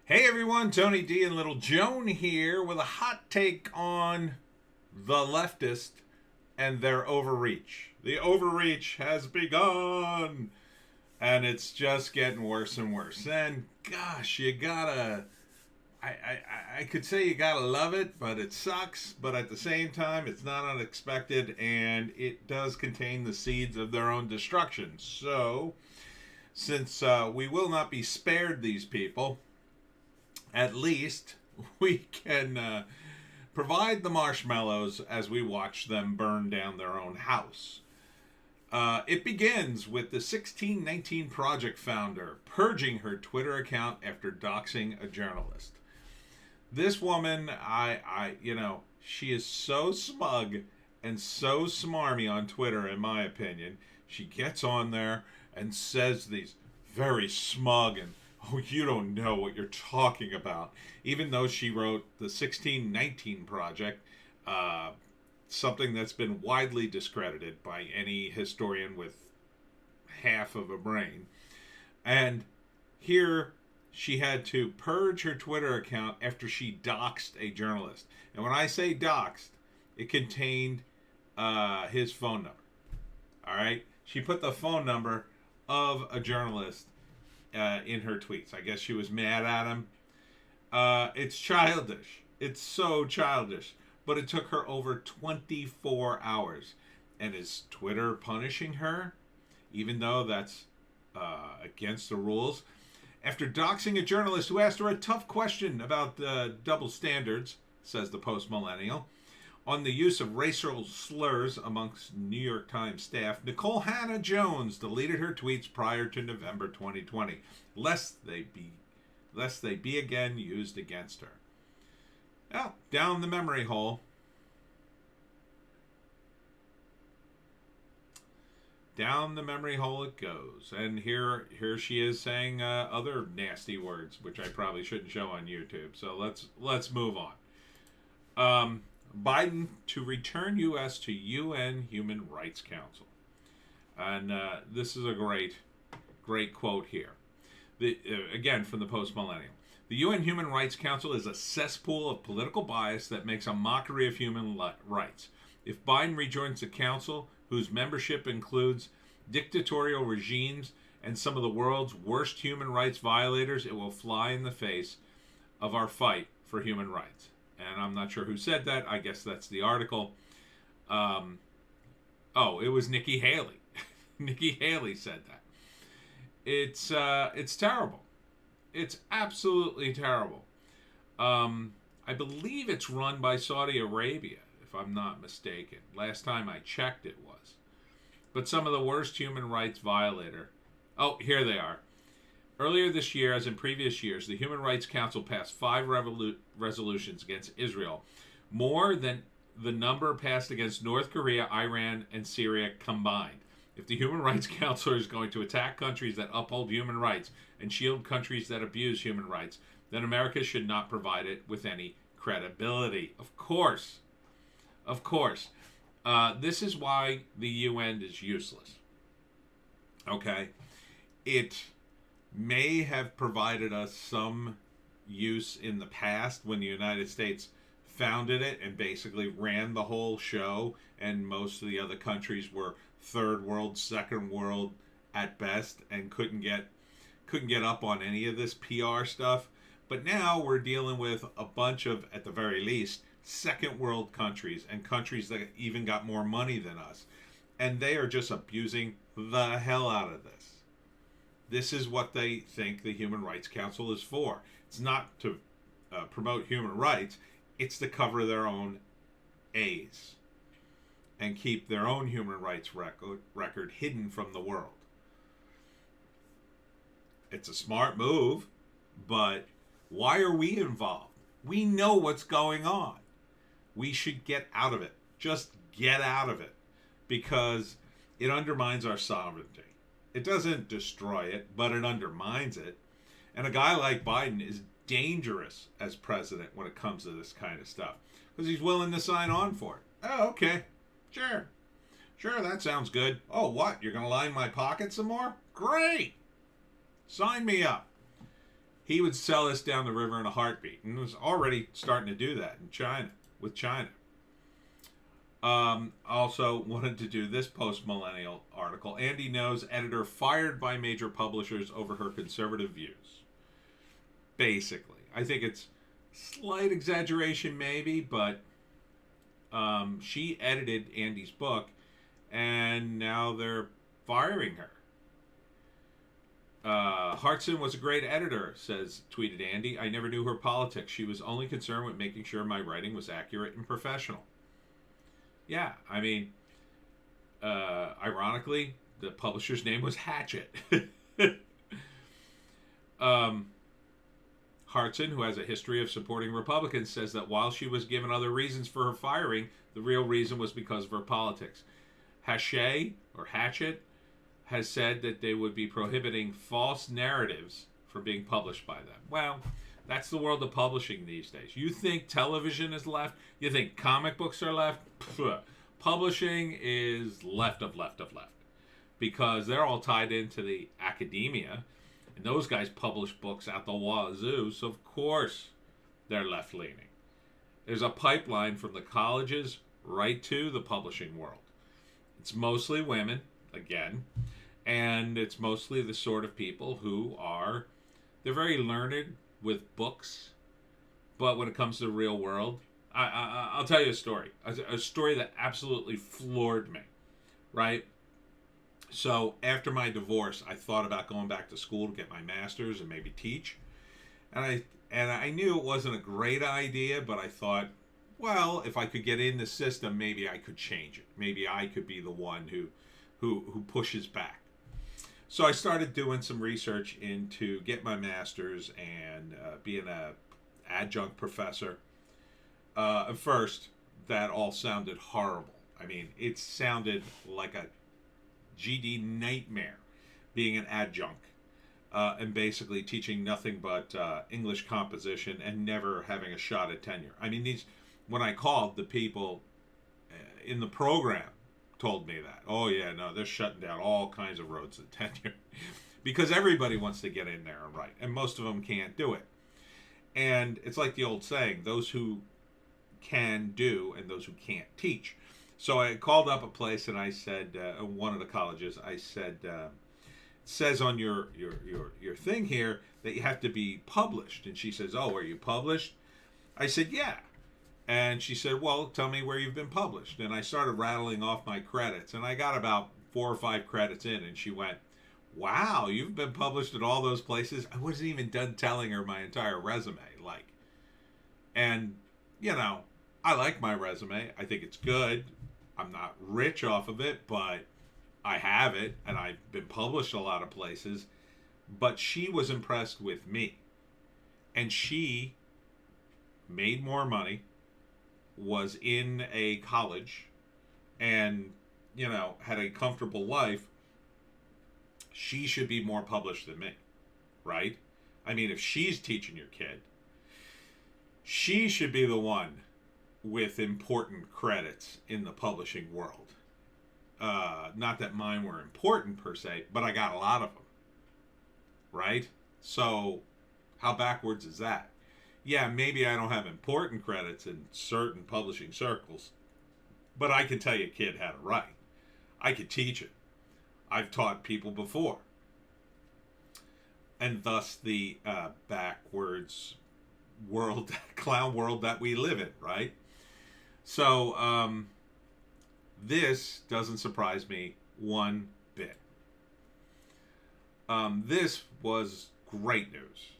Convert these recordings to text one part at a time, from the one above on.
Hey everyone, Tony D and Little Joan here with a hot take on the leftist and their overreach. The overreach has begun, and it's just getting worse and worse. And gosh, you gotta. I could say you gotta love it, but it sucks. But at the same time, it's not unexpected, and it does contain the seeds of their own destruction. So, since we will not be spared these people, at least we can provide the marshmallows as we watch them burn down their own house. It begins with the 1619 Project founder purging her Twitter account after doxing a journalist. This woman, she is so smug and so smarmy on Twitter, in my opinion. She gets on there and says these very smug and oh, you don't know what you're talking about. Even though she wrote the 1619 Project, something that's been widely discredited by any historian with half of a brain. And here she had to purge her Twitter account after she doxed a journalist. And when I say doxed, it contained his phone number. All right? She put the phone number of a journalist in her tweets. I guess she was mad at him. It's childish. It's so childish. But it took her over 24 hours. And is Twitter punishing her? Even though that's against the rules. After doxing a journalist who asked her a tough question about double standards, says the Post-Millennial, on the use of racial slurs amongst New York Times staff, Nicole Hannah Jones deleted her tweets prior to November 2020, lest they be again used against her. Well, down the memory hole. Down the memory hole it goes. And here she is saying other nasty words, which I probably shouldn't show on YouTube. So let's move on. Biden to return U.S. to UN Human Rights Council. And this is a great quote here. Again, from the Post-Millennial. The UN Human Rights Council is a cesspool of political bias that makes a mockery of human rights. If Biden rejoins the council, whose membership includes dictatorial regimes and some of the world's worst human rights violators, it will fly in the face of our fight for human rights. And I'm not sure who said that. I guess that's the article. It was Nikki Haley. Nikki Haley said that. It's terrible. It's absolutely terrible. I believe it's run by Saudi Arabia, if I'm not mistaken. Last time I checked, it was. But some of the worst human rights violator. Oh, here they are. Earlier this year, as in previous years, the Human Rights Council passed 5 resolutions against Israel, more than the number passed against North Korea, Iran, and Syria combined. If the Human Rights Council is going to attack countries that uphold human rights and shield countries that abuse human rights, then America should not provide it with any credibility. Of course. This is why the UN is useless. Okay? It may have provided us some use in the past when the United States founded it and basically ran the whole show, and most of the other countries were third world, second world at best, and couldn't get up on any of this PR stuff. But now we're dealing with a bunch of, at the very least, second world countries and countries that even got more money than us, and they are just abusing the hell out of this. This is what they think the Human Rights Council is for. It's not to promote human rights. It's to cover their own A's and keep their own human rights record hidden from the world. It's a smart move, but why are we involved? We know what's going on. We should get out of it. Just get out of it, because it undermines our sovereignty. It doesn't destroy it, but it undermines it. And a guy like Biden is dangerous as president when it comes to this kind of stuff, because he's willing to sign on for it. Oh, okay. Sure, that sounds good. Oh, what? You're going to line my pocket some more? Great. Sign me up. he would sell us down the river in a heartbeat, and was already starting to do that in China, with China. Also wanted to do this post-millennial article. Andy Knows editor fired by major publishers over her conservative views. Basically, I think it's slight exaggeration maybe, but she edited Andy's book, and now they're firing her. Hartson was a great editor, tweeted Andy. I never knew her politics. She was only concerned with making sure my writing was accurate and professional. Yeah, I mean, ironically, the publisher's name was Hatchet. Hartson, who has a history of supporting Republicans, says that while she was given other reasons for her firing, the real reason was because of her politics. Hatchet has said that they would be prohibiting false narratives from being published by them. Well, that's the world of publishing these days. You think television is left? You think comic books are left? Pfft. Publishing is left of left. Because they're all tied into the academia. And those guys publish books out the wazoo. So, of course, they're left-leaning. There's a pipeline from the colleges right to the publishing world. It's mostly women, again. And it's mostly the sort of people who they're very learned with books, but when it comes to the real world, I'll tell you a story that absolutely floored me, right? So after my divorce, I thought about going back to school to get my master's and maybe teach, and I knew it wasn't a great idea, but I thought, well, if I could get in the system, maybe I could change it. Maybe I could be the one who pushes back. So I started doing some research into get my master's and being a adjunct professor. At first, that all sounded horrible. I mean, it sounded like a GD nightmare being an adjunct and basically teaching nothing but English composition and never having a shot at tenure. I mean, when I called, the people in the program told me that. Oh, yeah, no, they're shutting down all kinds of roads to tenure because everybody wants to get in there and write, and most of them can't do it. And it's like the old saying, those who can do and those who can't teach. So I called up a place and I said, one of the colleges, I said, it says on your thing here that you have to be published. And she says, oh, are you published? I said, yeah. And she said, well, tell me where you've been published. And I started rattling off my credits. And I got about 4 or 5 credits in. And she went, wow, you've been published at all those places? I wasn't even done telling her my entire resume. And, you know, I like my resume. I think it's good. I'm not rich off of it, but I have it. And I've been published a lot of places. But she was impressed with me. And she made more money, was in a college, and, you know, had a comfortable life. She should be more published than me, right? I mean, if she's teaching your kid, she should be the one with important credits in the publishing world. Not that mine were important per se, but I got a lot of them, right? So how backwards is that? Yeah, maybe I don't have important credits in certain publishing circles, but I can tell you a kid how to write. I could teach it. I've taught people before. And thus the backwards world, clown world that we live in, right? So this doesn't surprise me one bit. This was great news.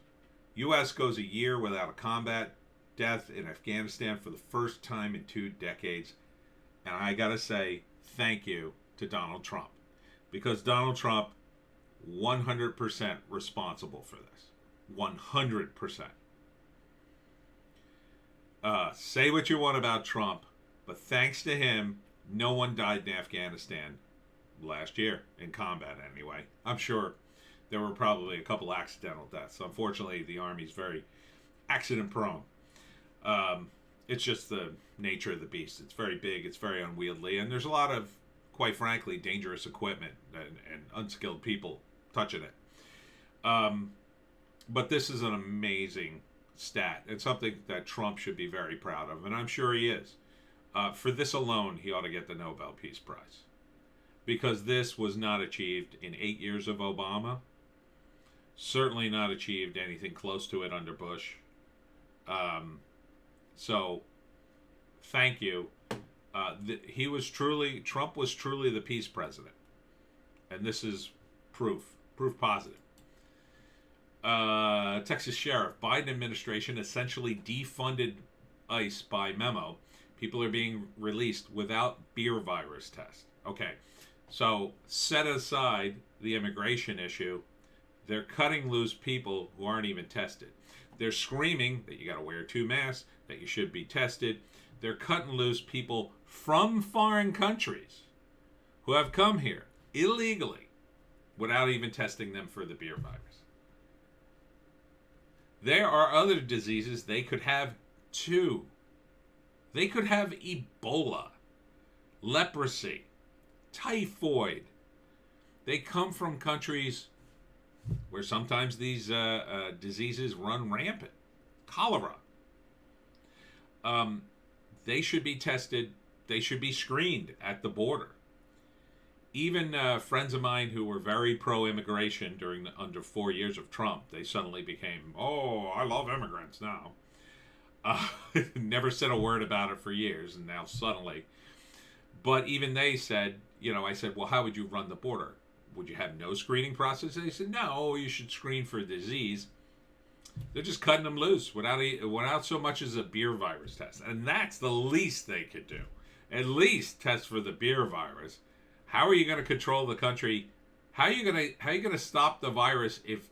U.S. goes a year without a combat death in Afghanistan for the first time in 2 decades. And I got to say, thank you to Donald Trump. Because Donald Trump, 100% responsible for this. 100%. Say what you want about Trump, but thanks to him, no one died in Afghanistan last year, in combat anyway. I'm sure there were probably a couple accidental deaths. Unfortunately, the Army's very accident prone. It's just the nature of the beast. It's very big, it's very unwieldy, and there's a lot of, quite frankly, dangerous equipment and unskilled people touching it. But this is an amazing stat. It's something that Trump should be very proud of, and I'm sure he is. For this alone, he ought to get the Nobel Peace Prize. Because this was not achieved in 8 years of Obama. Certainly not achieved anything close to it under Bush. So, thank you. Trump was truly the peace president. And this is proof positive. Texas Sheriff, Biden administration essentially defunded ICE by memo. People are being released without beer virus test. Okay, so set aside the immigration issue. They're cutting loose people who aren't even tested. They're screaming that you got to wear 2 masks, that you should be tested. They're cutting loose people from foreign countries who have come here illegally without even testing them for the beer virus. There are other diseases they could have too. They could have Ebola, leprosy, typhoid. They come from countries where sometimes these diseases run rampant. Cholera. They should be tested. They should be screened at the border. Even friends of mine who were very pro-immigration under 4 years of Trump, they suddenly became, oh, I love immigrants now. Never said a word about it for years, and now suddenly. But even they said, I said, well, how would you run the border? Would you have no screening process? And they said, no, you should screen for disease. They're just cutting them loose without so much as a beer virus test. And that's the least they could do. At least test for the beer virus. How are you going to control the country? How are you going to stop the virus if,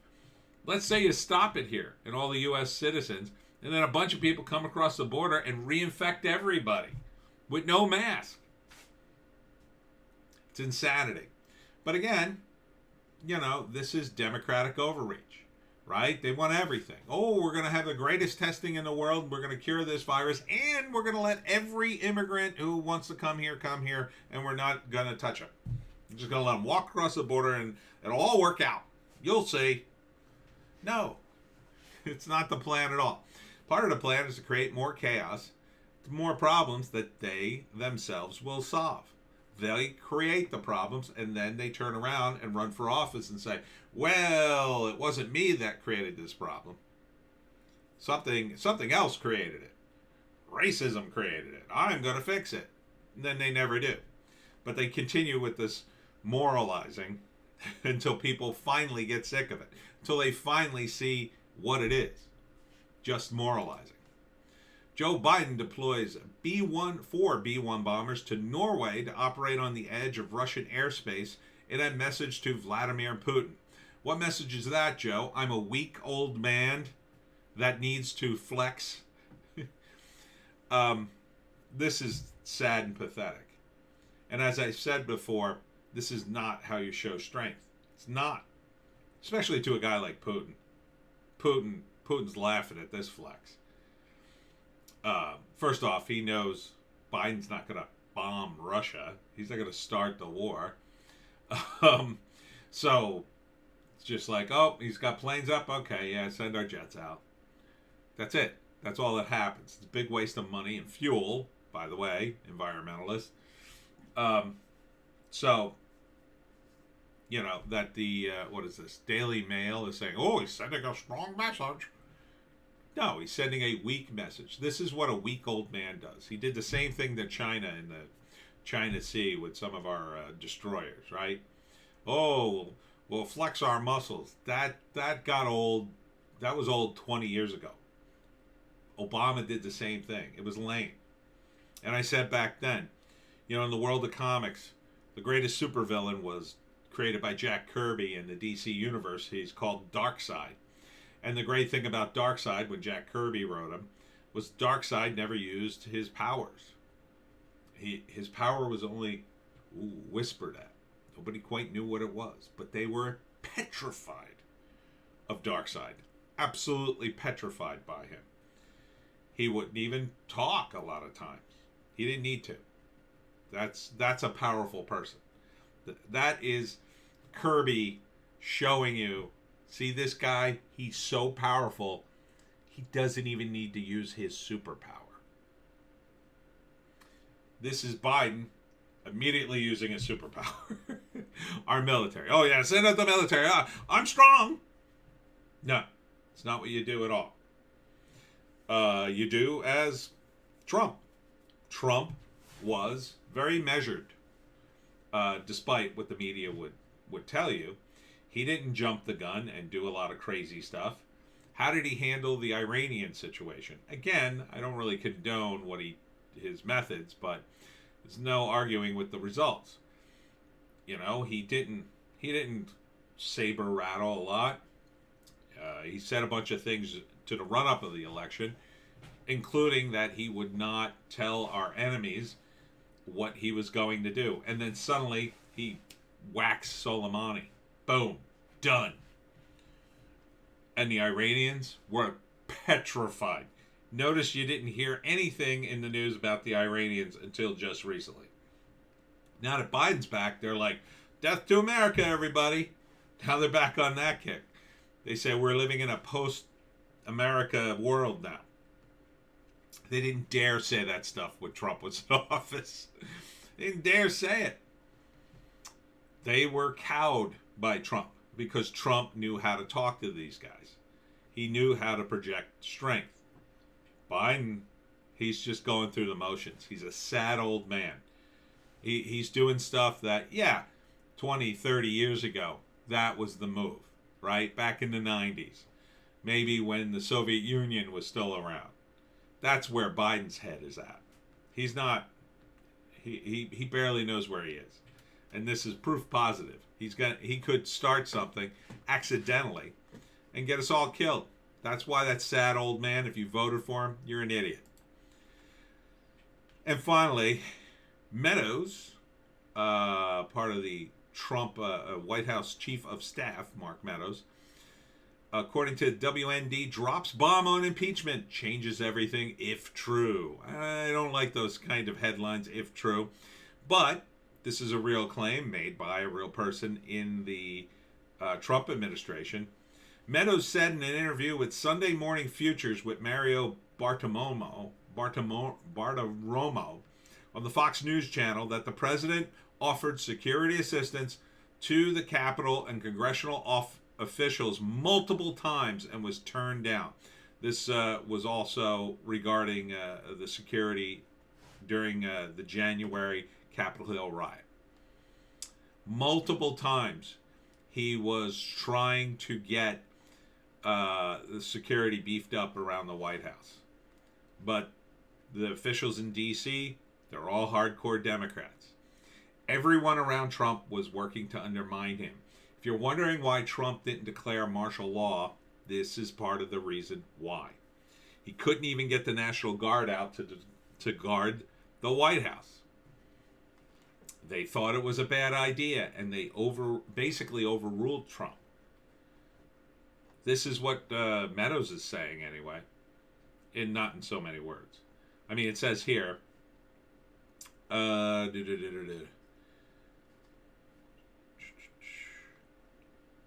let's say you stop it here and all the U.S. citizens, and then a bunch of people come across the border and reinfect everybody with no mask? It's insanity. But again, this is Democratic overreach, right? They want everything. Oh, we're going to have the greatest testing in the world. We're going to cure this virus, and we're going to let every immigrant who wants to come here, and we're not going to touch them. We're just going to let them walk across the border, and it'll all work out. You'll see. No, it's not the plan at all. Part of the plan is to create more chaos, more problems that they themselves will solve. They create the problems, and then they turn around and run for office and say, well, it wasn't me that created this problem. Something else created it. Racism created it. I'm going to fix it. And then they never do. But they continue with this moralizing until people finally get sick of it. Until they finally see what it is. Just moralizing. Joe Biden deploys four B-1 bombers to Norway to operate on the edge of Russian airspace in a message to Vladimir Putin. What message is that, Joe? I'm a weak old man that needs to flex. This is sad and pathetic. And as I said before, this is not how you show strength. It's not. Especially to a guy like Putin. Putin's laughing at this flex. First off, he knows Biden's not going to bomb Russia. He's not going to start the war. So it's just like, oh, he's got planes up. Okay, yeah, send our jets out. That's it. That's all that happens. It's a big waste of money and fuel, by the way, environmentalists. So, that the, what is this? Daily Mail is saying, oh, he's sending a strong message. No, he's sending a weak message. This is what a weak old man does. He did the same thing to China in the China Sea with some of our destroyers, right? Oh, we'll flex our muscles. That got old. That was old 20 years ago. Obama did the same thing. It was lame. And I said back then, in the world of comics, the greatest supervillain was created by Jack Kirby in the DC universe. He's called Darkseid. And the great thing about Darkseid, when Jack Kirby wrote him, was Darkseid never used his powers. His power was only whispered at. Nobody quite knew what it was. But they were petrified of Darkseid. Absolutely petrified by him. He wouldn't even talk a lot of times. He didn't need to. That's a powerful person. That is Kirby showing you See this guy? He's so powerful, he doesn't even need to use his superpower. This is Biden immediately using his superpower. Our military. Oh, yeah, send out the military. I'm strong. No, it's not what you do at all. You do as Trump. Trump was very measured, despite what the media would tell you. He didn't jump the gun and do a lot of crazy stuff. How did he handle the Iranian situation? Again, I don't really condone his methods, but there's no arguing with the results. You know, he didn't saber rattle a lot. He said a bunch of things to the run-up of the election, including that he would not tell our enemies what he was going to do. And then suddenly he whacks Soleimani. Boom. Done. And the Iranians were petrified. Notice you didn't hear anything in the news about the Iranians until just recently. Now that Biden's back, they're like, death to America, everybody. Now they're back on that kick. They say we're living in a post-America world now. They didn't dare say that stuff when Trump was in office. They didn't dare say it. They were cowed by Trump because Trump knew how to talk to these guys. He knew how to project strength. Biden, he's just going through the motions. He's a sad old man. He's doing stuff that, 20, 30 years ago, that was the move, right? Back in the 90s. Maybe when the Soviet Union was still around. That's where Biden's head is at. He's not, he barely knows where he is. And this is proof positive. He could start something accidentally and get us all killed. That's why that sad old man, if you voted for him, you're an idiot. And finally, Meadows, part of the Trump White House Chief of Staff, Mark Meadows, according to WND, drops bomb on impeachment, changes everything if true. I don't like those kind of headlines, if true. But this is a real claim made by a real person in the Trump administration. Meadows said in an interview with Sunday Morning Futures with Mario Bartiromo on the Fox News channel that the president offered security assistance to the Capitol and congressional officials multiple times and was turned down. This was also regarding the security during the January Capitol Hill riot. Multiple times he was trying to get the security beefed up around the White House. But the officials in D.C., they're all hardcore Democrats. Everyone around Trump was working to undermine him. If you're wondering why Trump didn't declare martial law, this is part of the reason why. He couldn't even get the National Guard out to guard the White House. They thought it was a bad idea, and they basically overruled Trump. This is what Meadows is saying anyway, not in so many words. I mean, it says here,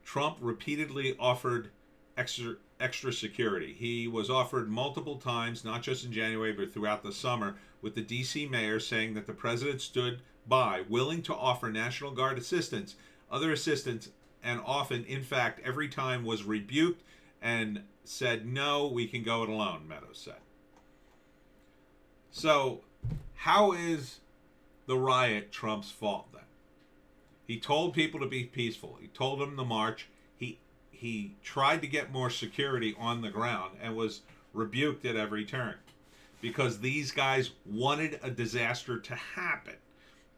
Trump repeatedly offered extra security. He was offered multiple times, not just in January, but throughout the summer, with the D.C. mayor saying that the president stood by, willing to offer National Guard assistance, other assistance, and often, in fact, every time was rebuked and said, no, we can go it alone, Meadows said. So, how is the riot Trump's fault then? He told people to be peaceful. He told them to march. He tried to get more security on the ground and was rebuked at every turn because these guys wanted a disaster to happen.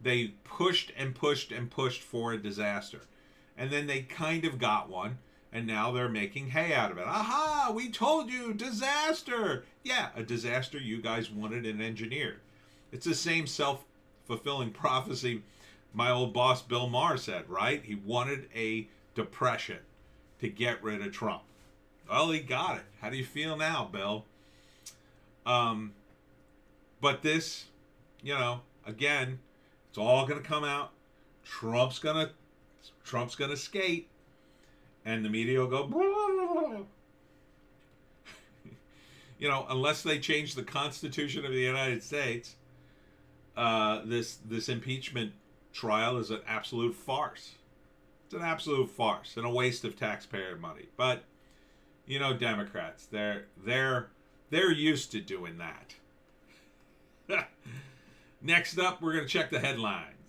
They pushed and pushed and pushed for a disaster. And then they kind of got one, and now they're making hay out of it. Aha, we told you, disaster. Yeah, a disaster you guys wanted and engineered. It's the same self-fulfilling prophecy my old boss Bill Maher said, right? He wanted a depression to get rid of Trump. Well, he got it. How do you feel now, Bill? But this, again, it's all going to come out. Trump's gonna skate, And the media will go, blah, blah, blah. You know, unless they change the Constitution of the United States, this impeachment trial is an absolute farce. It's an absolute farce and a waste of taxpayer money. But you know, Democrats, they're used to doing that. Next up, we're going to check the headlines.